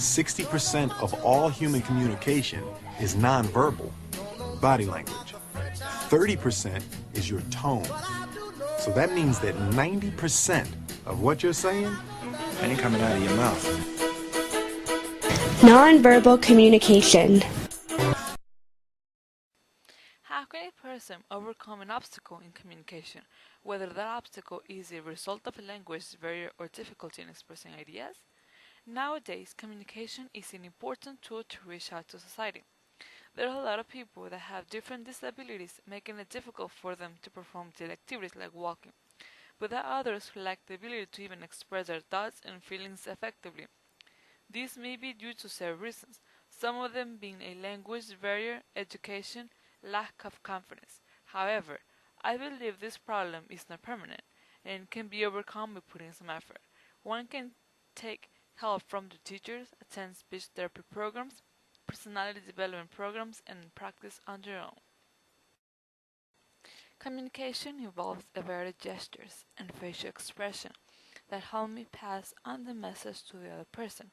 60% of all human communication is nonverbal, body language. 30% is your tone. So that means that 90% of what you're saying ain't coming out of your mouth. Nonverbal communication. How can a person overcome an obstacle in communication, whether that obstacle is a result of a language barrier or difficulty in expressing ideas? Nowadays, communication is an important tool to reach out to society. There are a lot of people that have different disabilities, making it difficult for them to perform daily activities like walking, but there are others who lack the ability to even express their thoughts and feelings effectively. This may be due to several reasons, some of them being a language barrier, education, lack of confidence. However, I believe this problem is not permanent and can be overcome by putting some effort. One can take help from the teachers, attend speech therapy programs, personality development programs, and practice on their own. Communication involves a variety of gestures and facial expression that help me pass on the message to the other person.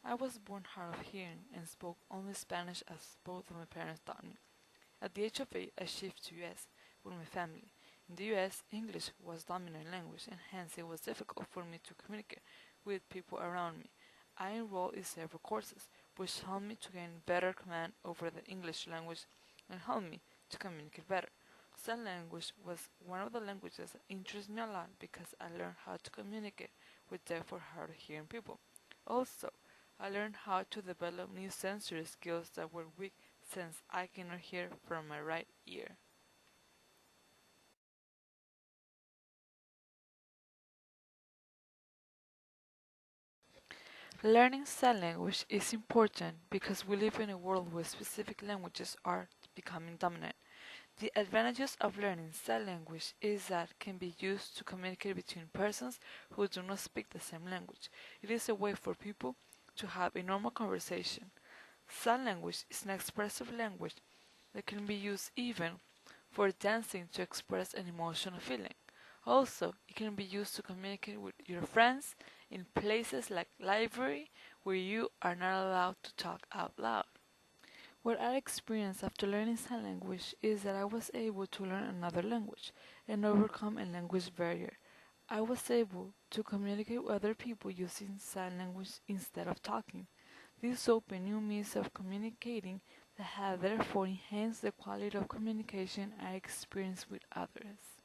I was born hard of hearing and spoke only Spanish as both of my parents taught me. At the age of 8, I shifted to US with my family. In the US, English was dominant language and hence it was difficult for me to communicate with people around me. I enrolled in several courses, which helped me to gain better command over the English language and helped me to communicate better. Sign language was one of the languages that interested me a lot because I learned how to communicate with deaf or hard of hearing people. Also, I learned how to develop new sensory skills that were weak since I cannot hear from my right ear. Learning sign language is important because we live in a world where specific languages are becoming dominant. The advantages of learning sign language is that it can be used to communicate between persons who do not speak the same language. It is a way for people to have a normal conversation. Sign language is an expressive language that can be used even for dancing to express an emotional feeling. Also, it can be used to communicate with your friends in places like library where you are not allowed to talk out loud. What I experienced after learning sign language is that I was able to learn another language and overcome a language barrier. I was able to communicate with other people using sign language instead of talking. This opened new means of communicating that have therefore enhanced the quality of communication I experience with others.